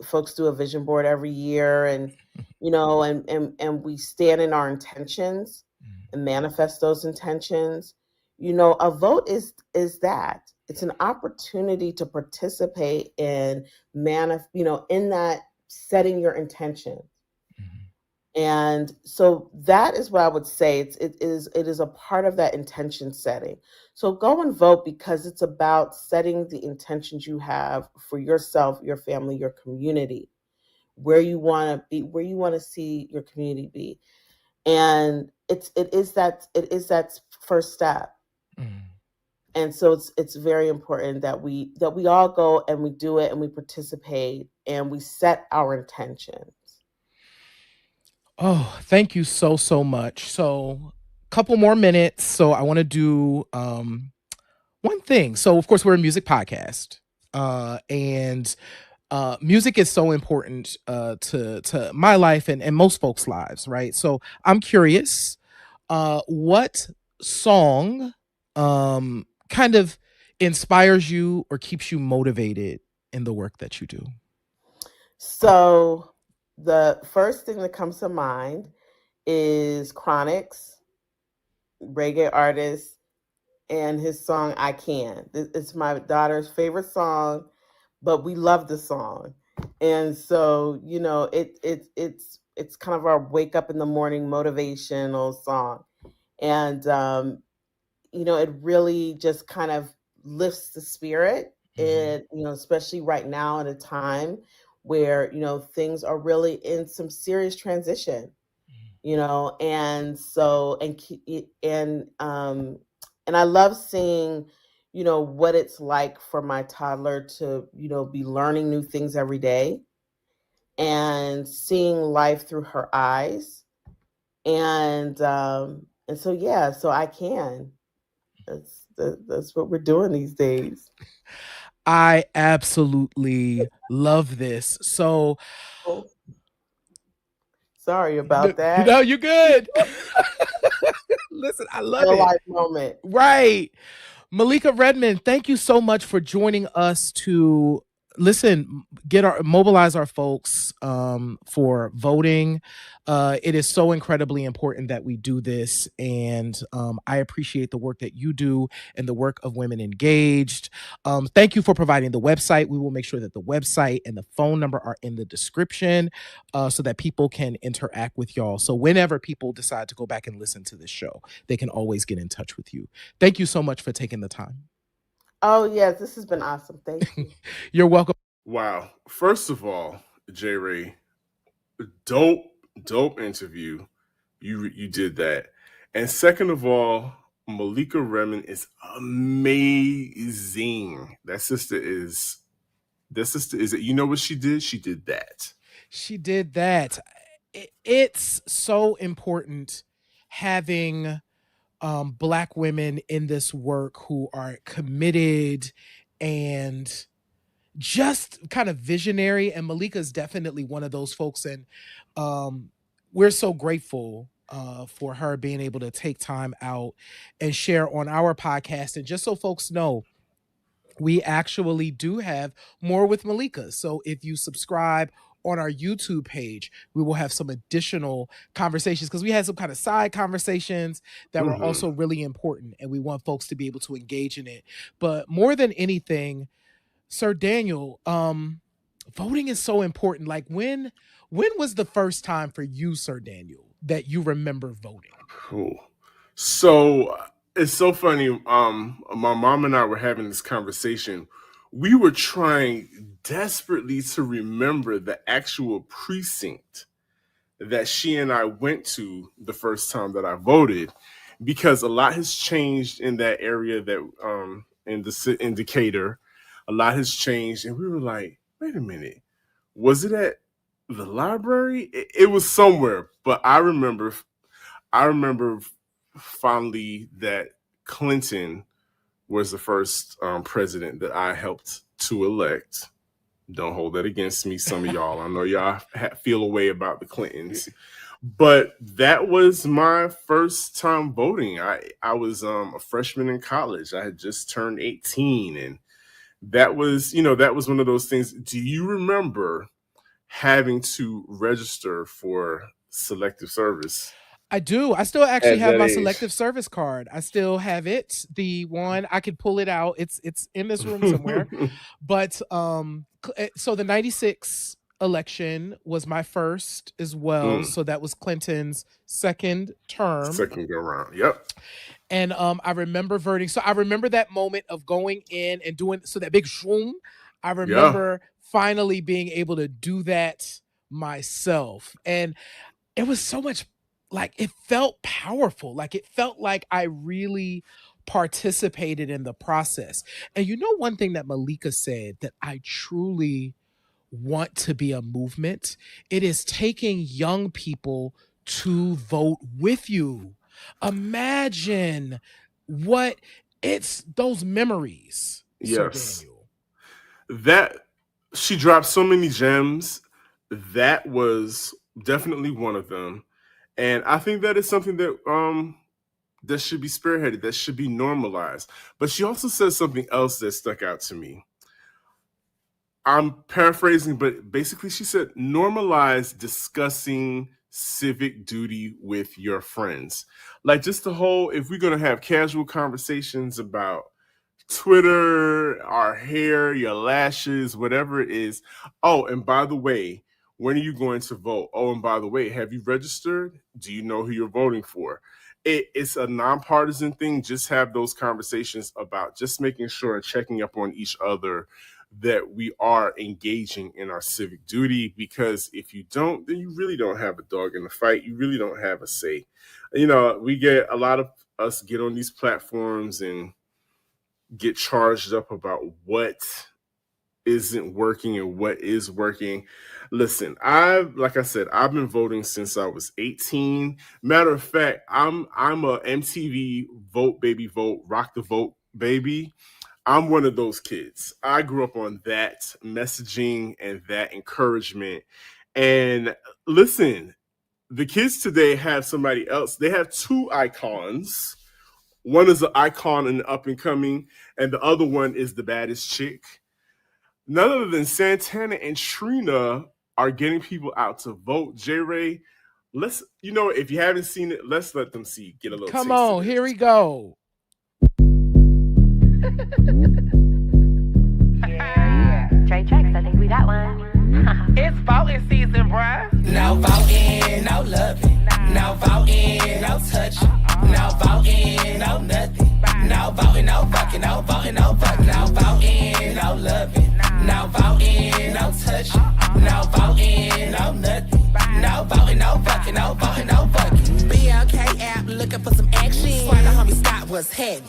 folks do a vision board every year, and, and we stand in our intentions and manifest those intentions. A vote is that. It's an opportunity to participate in in that setting your intention. And so that is what I would say. It is a part of that intention setting. So go and vote, because it's about setting the intentions you have for yourself, your family, your community, where you want to be, where you want to see your community be. And it is that first step. And so it's very important that we all go and we do it and we participate and we set our intentions. Oh, thank you so much. So, couple more minutes. So, I want to do one thing. So, of course, we're a music podcast, and music is so important to my life and most folks' lives, right? So, I'm curious, what song kind of inspires you or keeps you motivated in the work that you do? So the first thing that comes to mind is Chronix's, reggae artist, and his song "I Can." It's my daughter's favorite song, but we love the song, and so it's kind of our wake up in the morning motivational song, and it really just kind of lifts the spirit, and especially right now at a time where, things are really in some serious transition, and so, and I love seeing, what it's like for my toddler to, be learning new things every day and seeing life through her eyes. And so, yeah, so I can. That's what we're doing these days. I absolutely love this. So, Oh, sorry about that. no, you're good. Listen, I love Real it. life moment. Right. Malika Redmond, thank you so much for joining us to mobilize our folks for voting. It is so incredibly important that we do this, and I appreciate the work that you do and the work of Women Engaged. Thank you for providing the website. We will make sure that the website and the phone number are in the description so that people can interact with y'all. So whenever people decide to go back and listen to this show, they can always get in touch with you. Thank you so much for taking the time. Oh, yes, this has been awesome. Thank you. You're welcome. Wow. First of all, J. Ray, dope interview. You did that. And second of all, Malika Redmond is amazing. That sister is it. You know what she did? She did that. She did that. It's so important having Black women in this work who are committed and just kind of visionary. And Malika's definitely one of those folks. And we're so grateful for her being able to take time out and share on our podcast. And just so folks know, we actually do have more with Malika. So if you subscribe on our YouTube page, we will have some additional conversations because we had some kind of side conversations that were also really important, and we want folks to be able to engage in it. But more than anything, Sir Daniel, voting is so important. Like when was the first time for you, Sir Daniel, that you remember voting? Cool. So it's so funny. My mom and I were having this conversation. We were trying desperately to remember the actual precinct that she and I went to the first time that I voted, because a lot has changed in that area that in the indicator, a lot has changed, and we were like, wait a minute, was it at the library? It was somewhere, but I remember fondly that Clinton was the first president that I helped to elect. Don't hold that against me, some of y'all. I know y'all feel a way about the Clintons, but that was my first time voting. I was a freshman in college. I had just turned 18, and that was one of those things. Do you remember having to register for selective service? I do. I still actually At have that my age. selective service card. I still have it. The one I could pull it out. It's in this room somewhere. But so the 96 election was my first as well. So that was Clinton's second term. Second go round. Yep. And I remember voting. So I remember that moment of going in and doing that big shroom. I remember finally being able to do that myself. And it was so much, like, it felt powerful. Like, it felt like I really participated in the process. And one thing that Malika said that I truly want to be a movement, it is taking young people to vote with you. Imagine what it's those memories. Yes. Sir Daniel. That she dropped so many gems. That was definitely one of them. And I think that is something that that should be spearheaded, that should be normalized. But she also said something else that stuck out to me. I'm paraphrasing, but basically she said, normalize discussing civic duty with your friends. Like, just the whole, if we're going to have casual conversations about Twitter, our hair, your lashes, whatever it is. Oh, and by the way, when are you going to vote? Oh, and by the way, have you registered? Do you know who you're voting for? It's a nonpartisan thing. Just have those conversations about just making sure and checking up on each other that we are engaging in our civic duty, because if you don't, then you really don't have a dog in the fight. You really don't have a say. We get a lot of us get on these platforms and get charged up about what isn't working and what is working. Listen, like I said, I've been voting since I was 18. Matter of fact, I'm a MTV vote baby vote, rock the vote baby. I'm one of those kids. I grew up on that messaging and that encouragement. And listen, the kids today have somebody else. They have two icons. One is an icon and up and coming, and the other one is the baddest chick. None other than Santana and Trina are getting people out to vote. J. Ray, if you haven't seen it, let's let them get a little Come taste on, of here we go. Yeah. Trey Tracks, I think we got one. It's voting season, bruh. No voting, no loving. No voting, no touching. No voting, no nothing. No voting, no fucking. No voting, no fucking. No voting, no loving. No voting, no touching. No voting, no nothing. No voting, no fucking. No voting, no fucking. BLK app looking for some action. Swear the homie Scott was heavy.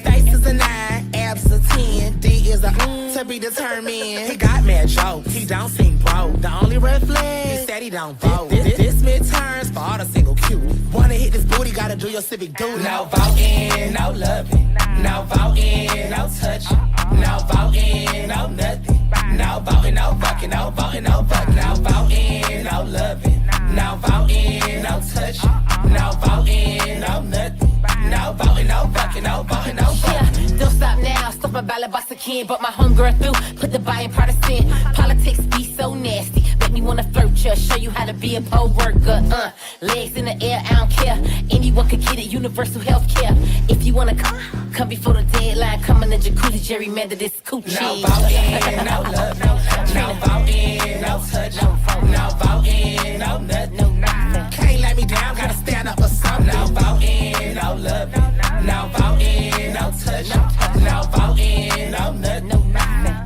Face is a 9, abs a 10, D is a to be determined. He got mad jokes, he don't seem broke. The only red flag, he said he don't vote. This midterms for all the single cute. Wanna hit this booty, gotta do your civic duty. No voting, no loving. No voting, no touching. No voting, no nothing. No voting, no fucking. No voting, no fucking. No voting, no loving. No voting, no touching. No voting, no nothing. No voting, no fucking, no voting, no fucking. Yeah, don't stop now, stop my ballot box again. But my homegirl through, put the bipartisan. Politics be so nasty, make me wanna flirt ya. Show you how to be a poll worker, legs in the air, I don't care. Anyone could get it, universal health care. If you wanna come before the deadline. Come in the jacuzzi, gerrymander this coochie. No voting, no love, no voting, no touch. No voting, no nothing. Can't let me down, gotta stand up for something. No voting, no love, no voting, no touch. No voting, no nothing.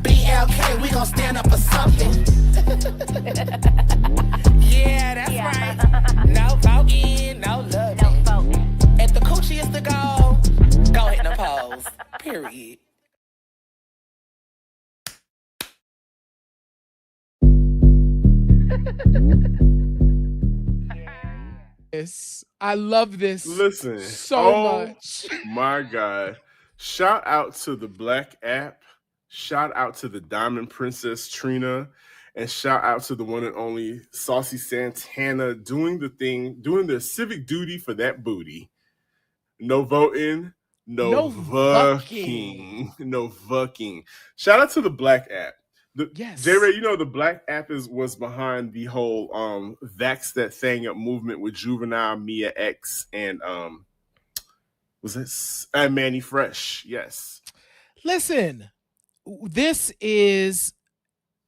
BLK, we gon' stand up for something. Yeah, that's right. No voting, no love. If the coochie is the goal, go hit the pose. Period. I love this. Listen, so much. My God. Shout out to the Black app. Shout out to the Diamond Princess Trina. And shout out to the one and only Saucy Santana doing their civic duty for that booty. No voting, no fucking. No fucking. Shout out to the Black app. Yes. J-Ray, the Black app was behind the whole Vax That Thing Up movement with Juvenile, Mia X, and Manny Fresh. Yes. Listen, this is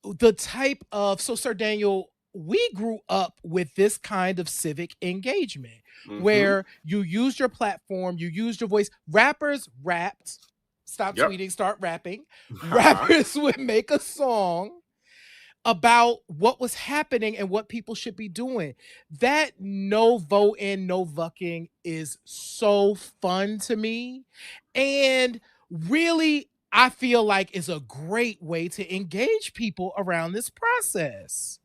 the type of, so Sir Daniel, we grew up with this kind of civic engagement where you used your platform, you used your voice. Rappers rapped. Stop tweeting, start rapping. Rappers would make a song about what was happening and what people should be doing. That no voting, no vucking is so fun to me. And really, I feel like is a great way to engage people around this process.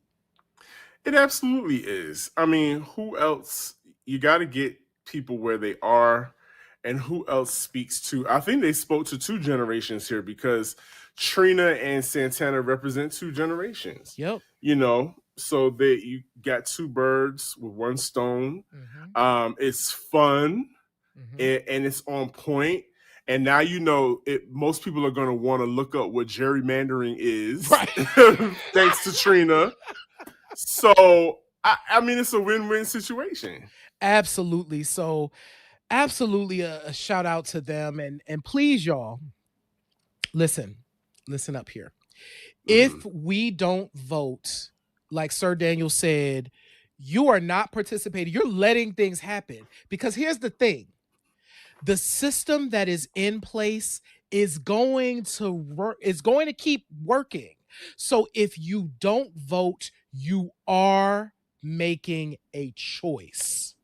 It absolutely is. I mean, who else? You got to get people where they are. And who else speaks to? I think they spoke to two generations here because Trina and Santana represent two generations. Yep. So you got two birds with one stone. It's fun and it's on point. And now most people are going to want to look up what gerrymandering is, right? Thanks to Trina. So I mean, it's a win-win situation. Absolutely. So. Absolutely a shout out to them. And please, y'all, listen up here. If we don't vote, like Sir Daniel said, you are not participating. You're letting things happen. Because here's the thing. The system that is in place is going to work, is going to keep working. So if you don't vote, you are making a choice.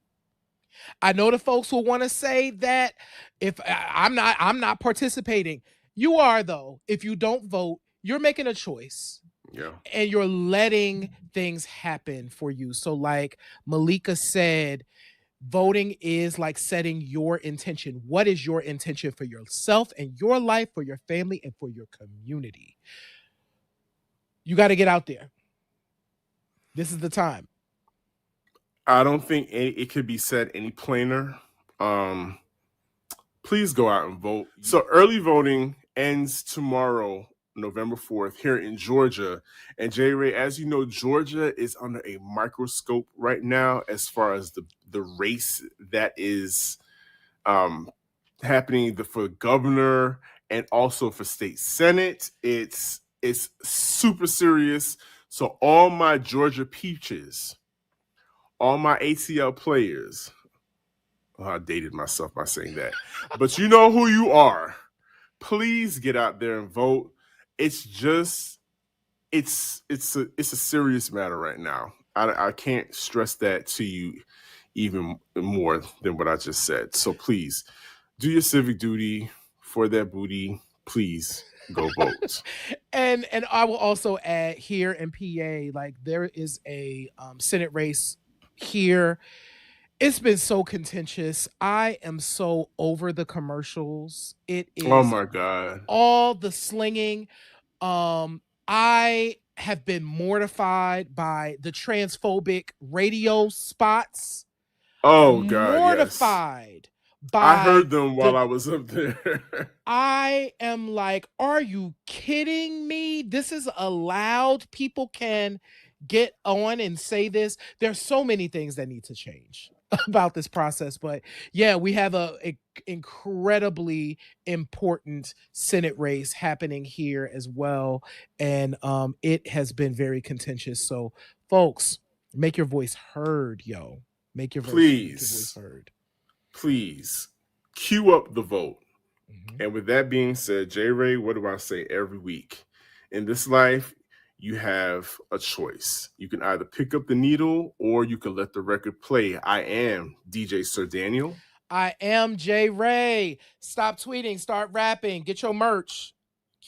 I know the folks will want to say that if I'm not participating. You are, though. If you don't vote, you're making a choice. Yeah. And you're letting things happen for you. So like Malika said, voting is like setting your intention. What is your intention for yourself and your life, for your family, and for your community? You got to get out there. This is the time. I don't think it could be said any plainer. Please go out and vote. So early voting ends tomorrow, November 4th, here in Georgia. And J. Ray, as you know, Georgia is under a microscope right now as far as the race that is happening for governor and also for state senate. It's super serious. So all my Georgia peaches, all my ATL players, I dated myself by saying that, but you know who you are. Please get out there and vote. It's just, it's a serious matter right now. I can't stress that to you even more than what I just said. So please do your civic duty for that booty. Please go vote. And I will also add, here in PA, like there is a Senate race here. It's been so contentious. I am so over the commercials. It is, oh my God, all the slinging. I have been mortified by the transphobic radio spots. oh God, Mortified by I heard them while I was up there. I am like, are you kidding me? This is allowed. People can get on and say this. There's so many things that need to change about this process. But yeah, we have a incredibly important Senate race happening here as well. And it has been very contentious. So folks, make your voice heard, yo. Make your voice heard. Please cue up the vote. Mm-hmm. And with that being said, J. Ray, what do I say every week? In this life, you have a choice. You can either pick up the needle or you can let the record play. I am DJ Sir Daniel. I am J. Ray. Stop tweeting, start rapping, get your merch.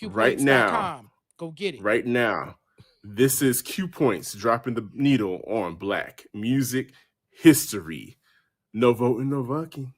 QPoints.com. Right now. Go get it. Right now. This is Q Points dropping the needle on Black music history. No voting, no fucking.